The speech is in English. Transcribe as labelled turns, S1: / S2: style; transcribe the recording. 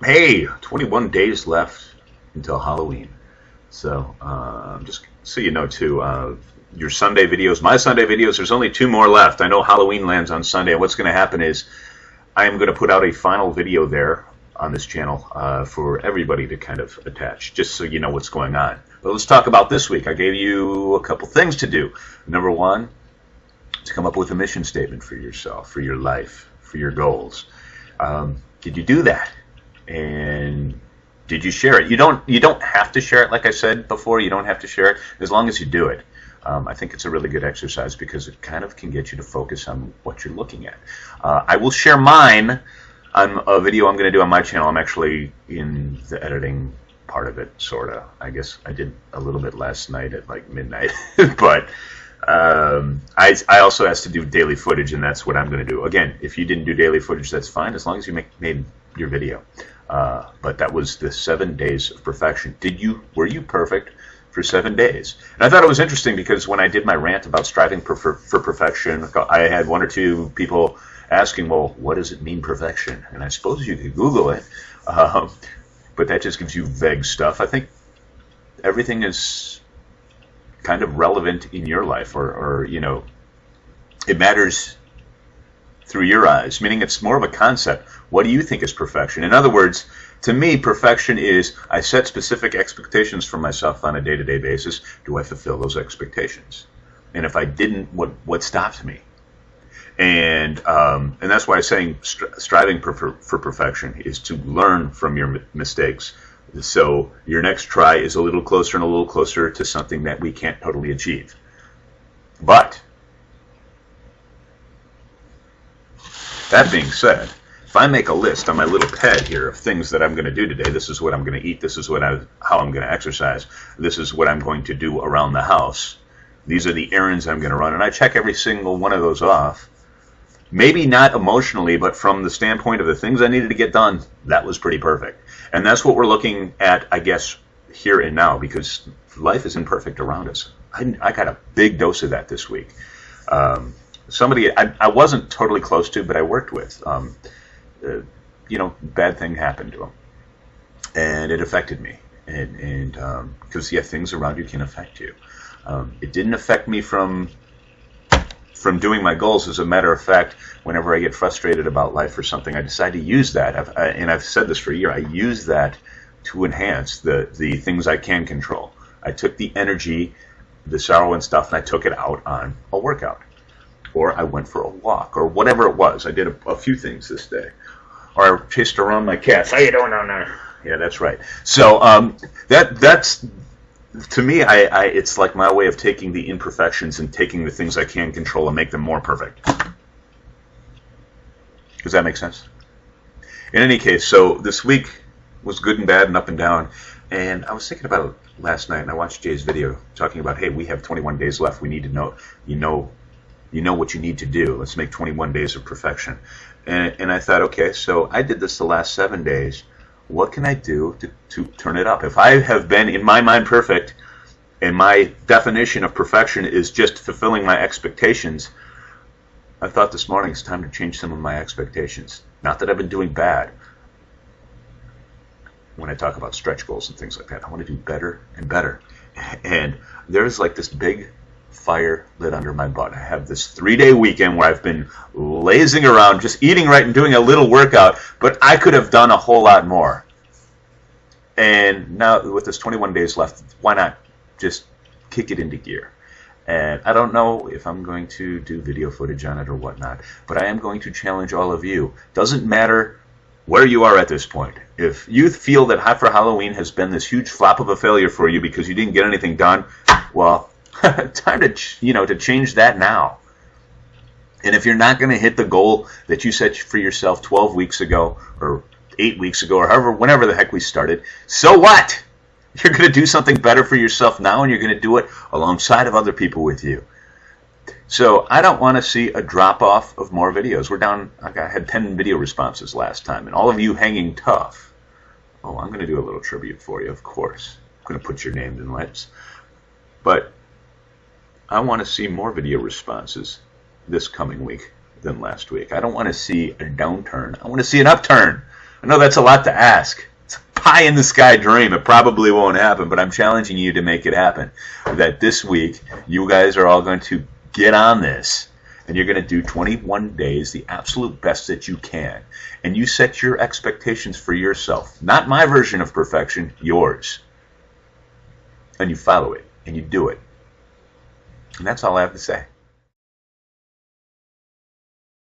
S1: Hey, 21 days left until Halloween. So, just so you know, too, your Sunday videos, my Sunday videos, there's only two more left. I know Halloween lands on Sunday. What's going to happen is I am going to put out a final video there on this channel for everybody to kind of attach, just so you know what's going on. But let's talk about this week. I gave you a couple things to do. Number one, to come up with a mission statement for yourself, for your life, for your goals. Did you do that? And did you share it? You don't have to share it, like I said before. You don't have to share it as long as you do it. I think it's a really good exercise because it kind of can get you to focus on what you're looking at. I will share mine on a video I'm going to do on my channel. I'm actually in the editing part of it, sort of. I guess I did a little bit last night at like midnight, but I also asked to do daily footage, and that's what I'm going to do. Again, if you didn't do daily footage, that's fine, as long as you made your video. But that was the 7 days of perfection. Were you perfect for 7 days? And I thought it was interesting because when I did my rant about striving for perfection, I had one or two people asking, well, what does it mean, perfection? And I suppose you could Google it, but that just gives you vague stuff. I think everything is kind of relevant in your life, or you know, it matters through your eyes, meaning it's more of a concept. What do you think is perfection? In other words, to me, perfection is I set specific expectations for myself on a day-to-day basis. Do I fulfill those expectations? And if I didn't, what stops me? And that's why I'm saying striving for perfection is to learn from your mistakes. So your next try is a little closer and a little closer to something that we can't totally achieve. But that being said, if I make a list on my little pad here of things that I'm going to do today, this is what I'm going to eat, this is how I'm going to exercise, this is what I'm going to do around the house, these are the errands I'm going to run, and I check every single one of those off. Maybe not emotionally, but from the standpoint of the things I needed to get done, that was pretty perfect. And that's what we're looking at, I guess, here and now, because life is imperfect around us. I got a big dose of that this week. Somebody I wasn't totally close to, but I worked with, you know, bad thing happened to him, and it affected me. And because yeah, things around you can affect you. It didn't affect me from doing my goals. As a matter of fact, whenever I get frustrated about life or something, I decide to use that. And I've said this for a year. I use that to enhance the things I can control. I took the energy, the sorrow and stuff, and I took it out on a workout. Or I went for a walk, or whatever it was. I did a few things this day. Or I chased around my cats. How you doing down there? Yeah, that's right. So that's, to me, it's like my way of taking the imperfections and taking the things I can control and make them more perfect. Does that make sense? In any case, so this week was good and bad and up and down. And I was thinking about it last night, and I watched Jay's video talking about, hey, we have 21 days left. We need to know, you know what you need to do. Let's make 21 days of perfection. And I thought, okay, so I did this the last 7 days. What can I do to turn it up? If I have been, in my mind, perfect, and my definition of perfection is just fulfilling my expectations, I thought this morning it's time to change some of my expectations. Not that I've been doing bad. When I talk about stretch goals and things like that, I want to do better and better. And there's like this big fire lit under my butt. I have this 3-day weekend where I've been lazing around, just eating right and doing a little workout, but I could have done a whole lot more. And now with this 21 days left, why not just kick it into gear? And I don't know if I'm going to do video footage on it or whatnot, but I am going to challenge all of you. Doesn't matter where you are at this point. If you feel that Hot for Halloween has been this huge flop of a failure for you because you didn't get anything done, well, time to change that now. And if you're not going to hit the goal that you set for yourself 12 weeks ago or 8 weeks ago or whenever the heck we started, so what? You're going to do something better for yourself now, and you're going to do it alongside of other people with you. So I don't want to see a drop-off of more videos. We're down, I had 10 video responses last time, and all of you hanging tough. Oh, I'm going to do a little tribute for you, of course. I'm going to put your names in lights. But I want to see more video responses this coming week than last week. I don't want to see a downturn. I want to see an upturn. I know that's a lot to ask. It's a pie in the sky dream. It probably won't happen, but I'm challenging you to make it happen. That this week, you guys are all going to get on this, and you're going to do 21 days, the absolute best that you can. And you set your expectations for yourself. Not my version of perfection, yours. And you follow it, and you do it. And that's all I have to say.